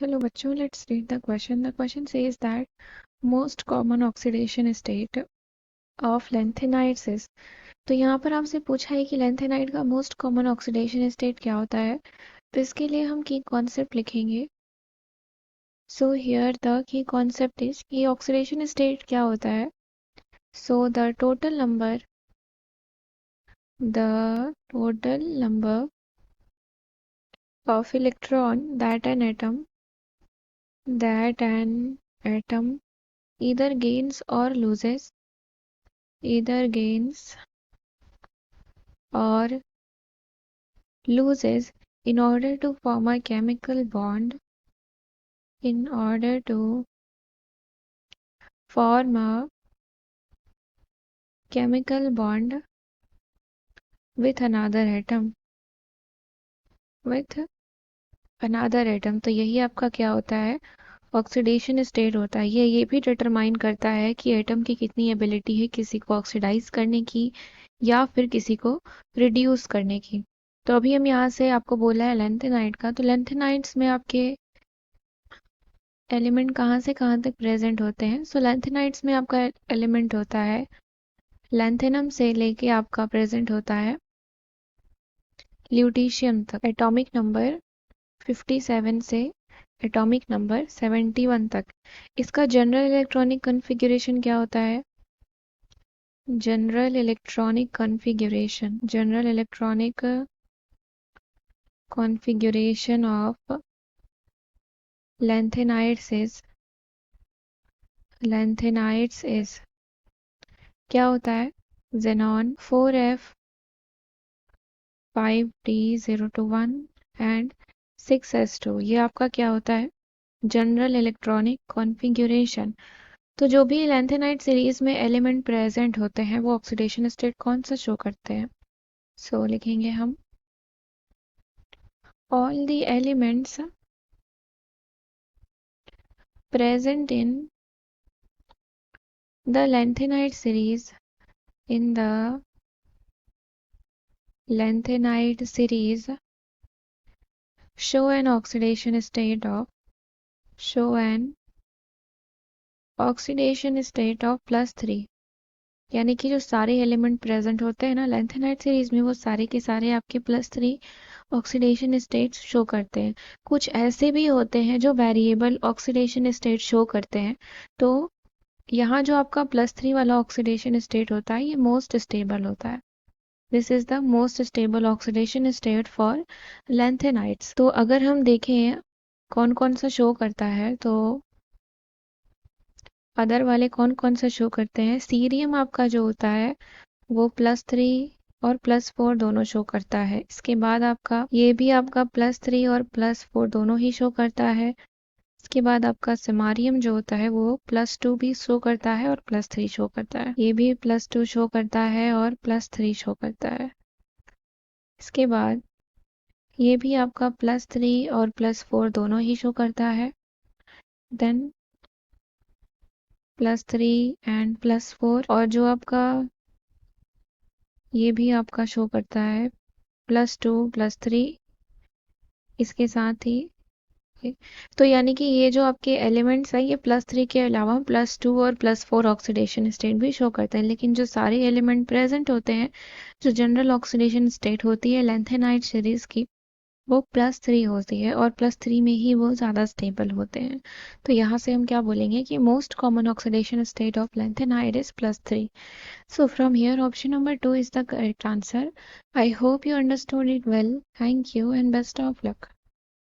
Hello बच्चों, let's read the question. The question says that most common oxidation state of lanthanides is. तो यहाँ पर आपसे पूछा है कि लैंथेनाइड का मोस्ट कॉमन ऑक्सीडेशन स्टेट क्या होता है। तो इसके लिए हम की कॉन्सेप्ट लिखेंगे। So here the key concept is कि ऑक्सीडेशन स्टेट क्या होता है। So the total number of electron that an atom either gains or loses in order to form a chemical bond with another atom। तो यही आपका क्या होता है, ऑक्सीडेशन स्टेट होता है। ये भी डिटरमाइन करता है कि एटम की कितनी एबिलिटी है किसी को ऑक्सीडाइज करने की या फिर किसी को रिड्यूस करने की। तो अभी हम यहाँ से आपको बोला है लैंथेनाइड का। तो लैंथेनाइड्स में आपके एलिमेंट कहाँ से कहाँ तक प्रेजेंट होते हैं। सो लैंथेनाइड्स में आपका एलिमेंट होता है लैंथेनम से लेके आपका प्रेजेंट होता है ल्यूटीशियम तक, एटॉमिक नंबर 57 से एटॉमिक नंबर 71 तक। इसका जनरल इलेक्ट्रॉनिक कॉन्फ़िगरेशन क्या होता है। General electronic configuration of lanthanides is क्या होता है, xenon 4f5d021 एंड 6s2। ये आपका क्या होता है, जनरल इलेक्ट्रॉनिक कॉन्फ़िगरेशन। तो जो भी लैंथेनाइड सीरीज में एलिमेंट प्रेजेंट होते हैं वो ऑक्सीडेशन स्टेट कौन सा शो करते हैं। सो लिखेंगे हम all the elements present in the lanthanide series show an oxidation state of +3। यानी कि जो सारे एलिमेंट प्रेजेंट होते हैं ना लैंथेनाइड सीरीज में वो सारे के सारे आपके +3 ऑक्सीडेशन स्टेट्स शो करते हैं। कुछ ऐसे भी होते हैं जो वेरिएबल ऑक्सीडेशन स्टेट शो करते हैं। तो यहाँ जो आपका +3 वाला ऑक्सीडेशन स्टेट होता है ये मोस्ट स्टेबल होता है। This is the most stable oxidation state for lanthanides. तो अगर हम देखें कौन कौन सा शो करता है, तो अदर वाले कौन कौन सा शो करते हैं। सीरियम आपका जो होता है वो +3 और +4 दोनों शो करता है। इसके बाद आपका ये भी आपका +3 और +4 दोनों ही शो करता है। इसके बाद आपका सिमारियम जो होता है वो +2 भी शो करता है और +3 शो करता है। ये भी +2 शो करता है और +3 शो करता है। इसके बाद ये भी आपका +3 और +4 दोनों ही शो करता है। देन +3 एंड +4 और जो आपका ये भी आपका शो करता है +2 +3 इसके साथ ही। तो यानी कि ये जो आपके एलिमेंट्स है ये +3 के अलावा +2 और +4 ऑक्सीडेशन स्टेट भी शो करते हैं। लेकिन जो सारे एलिमेंट प्रेजेंट होते हैं, जो जनरल ऑक्सीडेशन स्टेट होती है लैंथेनाइड सीरीज की, वो +3 होती है और +3 में ही वो ज़्यादा स्टेबल होते हैं। तो यहाँ से हम क्या बोलेंगे कि most common oxidation state of lanthanide is +3। So from here option number 2 is the correct answer. I hope you understood it well. Thank you and best of luck.